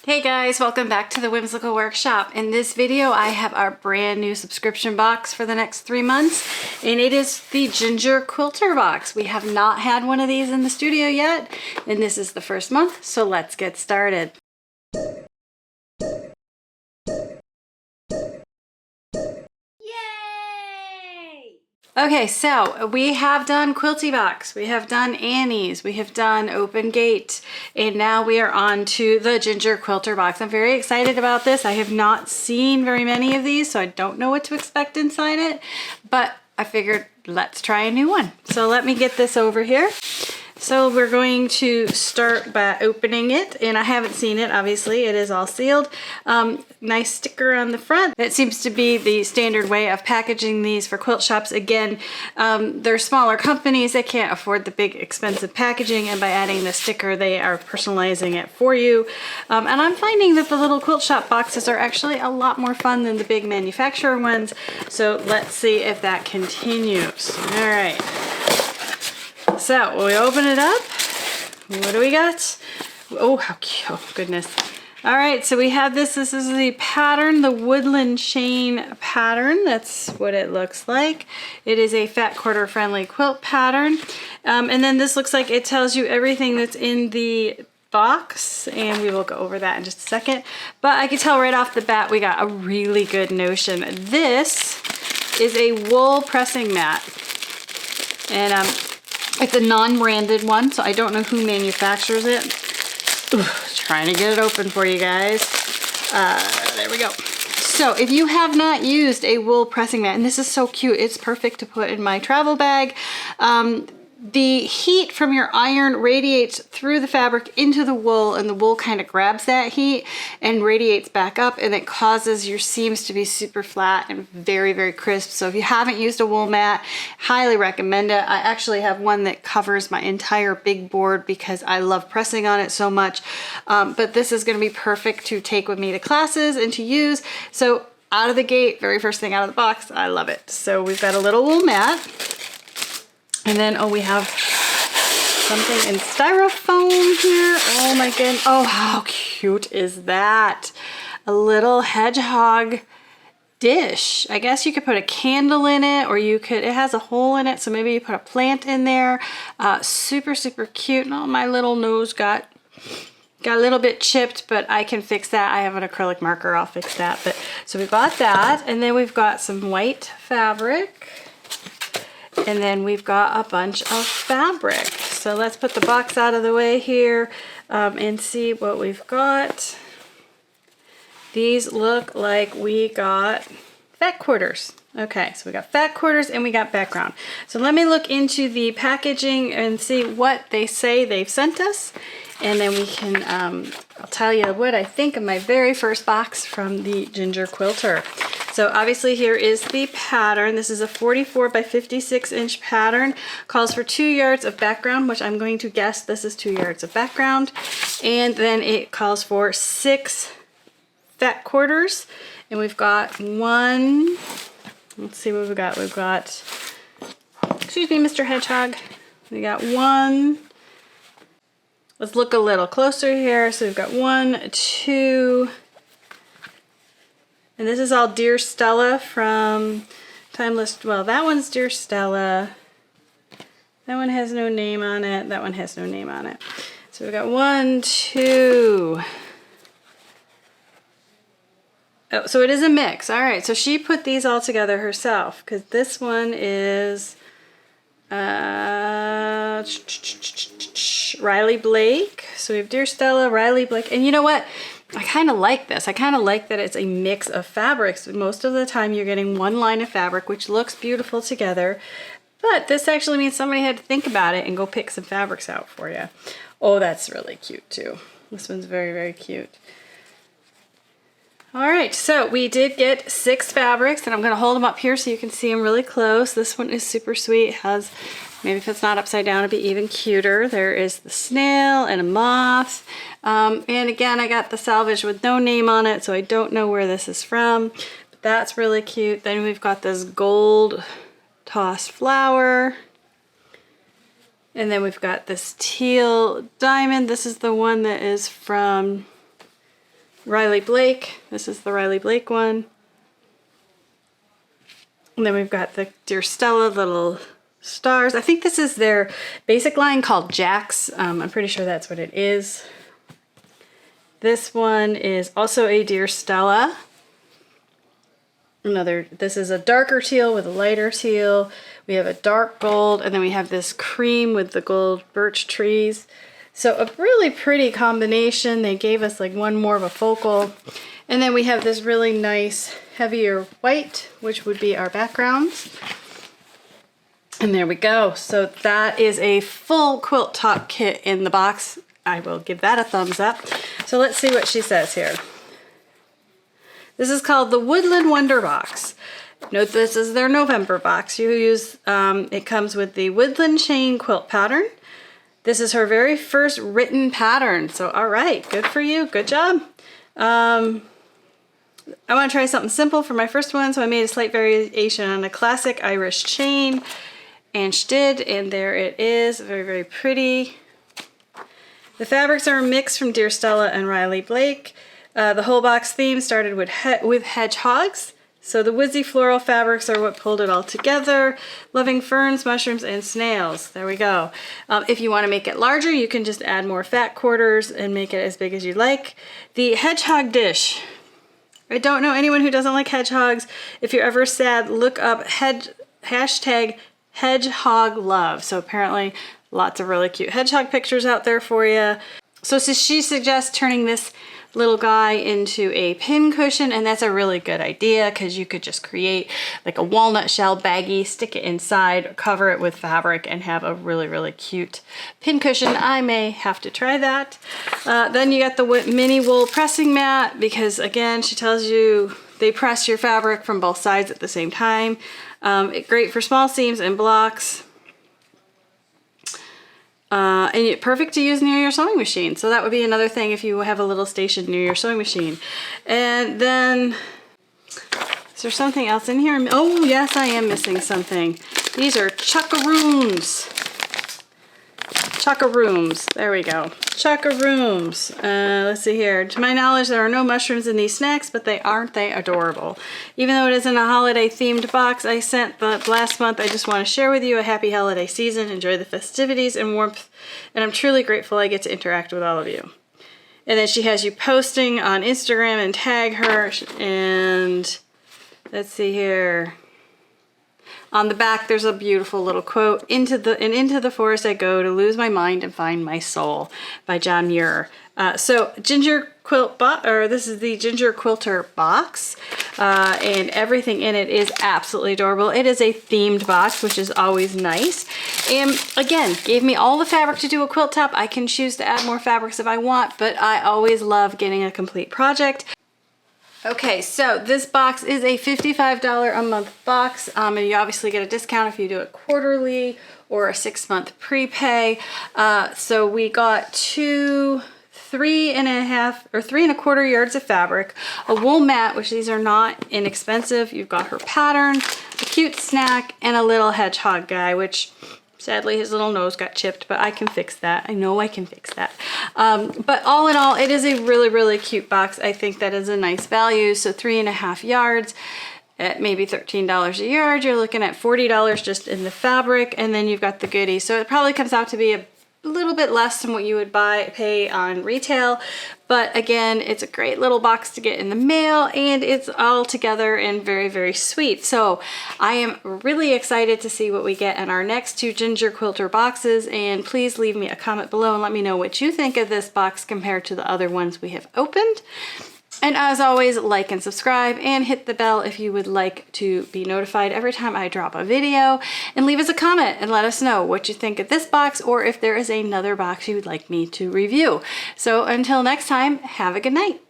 Hey guys, welcome back to the Whimsical Workshop. In this video, I have our brand new subscription box for the next 3 months, and it is the Ginger Quilter Box. We have not had one of these in the studio yet, and this is the first month, so let's get started. Okay, so we have done Quilty Box, we have done Annie's, we have done Open Gate, and now we are on to the Ginger Quilter Box. I'm very excited about this. I have not seen very many of these, so I don't know what to expect inside it, but I figured let's try a new one. So let me get this over here. So we're going to start by opening it, and I haven't seen it, obviously. It is all sealed. Nice sticker on the front. That seems to be the standard way of packaging these for quilt shops. Again, they're smaller companies. They can't afford the big expensive packaging, and by adding the sticker, they are personalizing it for you. And I'm finding that the little quilt shop boxes are actually a lot more fun than the big manufacturer ones. So let's see if that continues. All right. So when we open it up, what do we got? Oh, how cute, oh goodness. All right, so we have this is the pattern, the Woodland chain pattern. That's what it looks like. It is a fat quarter friendly quilt pattern. And then this looks like it tells you everything that's in the box, and we will go over that in just a second. But I can tell right off the bat, we got a really good notion. This is a wool pressing mat. And it's a non-branded one, so I don't know who manufactures it. Ooh, trying to get it open for you guys. There we go. So if you have not used a wool pressing mat, and this is so cute, it's perfect to put in my travel bag. The heat from your iron radiates through the fabric into the wool, and the wool kind of grabs that heat and radiates back up, and it causes your seams to be super flat and very, very crisp. So if you haven't used a wool mat, highly recommend it. I actually have one that covers my entire big board because I love pressing on it so much. But this is going to be perfect to take with me to classes and to use. So out of the gate, very first thing out of the box, I love it. So we've got a little wool mat. And then, oh, we have something in styrofoam here. Oh my goodness. Oh, how cute is that? A little hedgehog dish. I guess you could put a candle in it, or you could, it has a hole in it, so maybe you put a plant in there. Super, super cute. Oh, my little nose got a little bit chipped, but I can fix that. I have an acrylic marker, I'll fix that. But so we've got that, and then we've got some white fabric. And then we've got a bunch of fabric. So let's put the box out of the way here and see what we've got. These look like we got fat quarters. Okay, so we got fat quarters and we got background. So let me look into the packaging and see what they say they've sent us. And then we can, I'll tell you what I think of my very first box from the Ginger Quilter. So obviously here is the pattern. This is a 44 by 56 inch pattern. Calls for 2 yards of background, which I'm going to guess this is 2 yards of background. And then it calls for 6 fat quarters. And we've got one, let's see what we've got. We've got, excuse me, Mr. Hedgehog. We got one. Let's look a little closer here. So we've got 1, 2, and this is all Dear Stella from Timeless. Well, that one's Dear Stella. That one has no name on it. That one has no name on it. So we've got 1, 2. Oh, so it is a mix. All right, so she put these all together herself, because this one is Riley Blake. So we have Dear Stella, Riley Blake, and you know what? I kind of like this. I kind of like that it's a mix of fabrics. Most of the time you're getting one line of fabric, which looks beautiful together, but this actually means somebody had to think about it and go pick some fabrics out for you. Oh, that's really cute too. This one's very, very cute. All right, so we did get 6 fabrics, and I'm gonna hold them up here so you can see them really close. This one is super sweet. It has, maybe if it's not upside down, it'd be even cuter. There is the snail and a moth. And again, I got the salvage with no name on it, so I don't know where this is from. But that's really cute. Then we've got this gold tossed flower. And then we've got this teal diamond. This is the one that is from Riley Blake. This is the Riley Blake one. And then we've got the Dear Stella little stars. I think this is their basic line called Jax. I'm pretty sure that's what it is. This one is also a Dear Stella. This is a darker teal with a lighter teal. We have a dark gold, and then we have this cream with the gold birch trees. So a really pretty combination. They gave us like one more of a focal. And then we have this really nice heavier white, which would be our backgrounds. And there we go. So that is a full quilt top kit in the box. I will give that a thumbs up. So let's see what she says here. This is called the Woodland Wonder box. Note this is their November box. It comes with the Woodland chain quilt pattern. This is her very first written pattern. So all right, good for you, good job. I want to try something simple for my first one, so I made a slight variation on a classic Irish chain, and she did, and there it is, very, very pretty. The fabrics are a mix from Dear Stella and Riley Blake. The whole box theme started with hedgehogs. So the woodsy floral fabrics are what pulled it all together. Loving ferns, mushrooms, and snails. There we go. If you want to make it larger, you can just add more fat quarters and make it as big as you like. The Hedgehog Dish. I don't know anyone who doesn't like hedgehogs. If you're ever sad, look up hashtag hedgehog love. So apparently lots of really cute hedgehog pictures out there for you. So she suggests turning this little guy into a pin cushion, and that's a really good idea because you could just create like a walnut shell baggie, stick it inside, cover it with fabric, and have a really, really cute pin cushion. I may have to try that. Then you got the mini wool pressing mat because, again, she tells you they press your fabric from both sides at the same time. Great for small seams and blocks. And perfect to use near your sewing machine. So that would be another thing if you have a little station near your sewing machine. And then, is there something else in here? Oh yes, I am missing something. These are chuckaroons. Chuckaroons, there we go. Chuckaroons. Let's see here. To my knowledge, there are no mushrooms in these snacks, but aren't they adorable? Even though it isn't a holiday themed box I sent last month, I just want to share with you a happy holiday season. Enjoy the festivities and warmth, and I'm truly grateful I get to interact with all of you. And then she has you posting on Instagram and tag her, and let's see here. On the back, there's a beautiful little quote, into the forest I go to lose my mind and find my soul, by John Muir. So Ginger Quilt Box, or this is the Ginger Quilter Box, and everything in it is absolutely adorable. It is a themed box, which is always nice. And again, gave me all the fabric to do a quilt top. I can choose to add more fabrics if I want, but I always love getting a complete project. Okay, so this box is a $55 a month box, and you obviously get a discount if you do it quarterly or a 6-month prepay. So we got 3.25 yards of fabric, a wool mat, which these are not inexpensive. You've got her pattern, a cute snack, and a little hedgehog guy, which sadly his little nose got chipped, but I can fix that. I know I can fix that. But all in all, it is a really, really cute box. I think that is a nice value. So 3.5 yards at maybe $13 a yard. You're looking at $40 just in the fabric, and then you've got the goodies. So it probably comes out to be a little bit less than what you would pay on retail, but again, it's a great little box to get in the mail, and it's all together and very, very sweet. So I am really excited to see what we get in our next 2 Ginger Quilter boxes, and please leave me a comment below and let me know what you think of this box compared to the other ones we have opened. And as always, like and subscribe and hit the bell if you would like to be notified every time I drop a video, and leave us a comment and let us know what you think of this box, or if there is another box you would like me to review. So until next time, have a good night.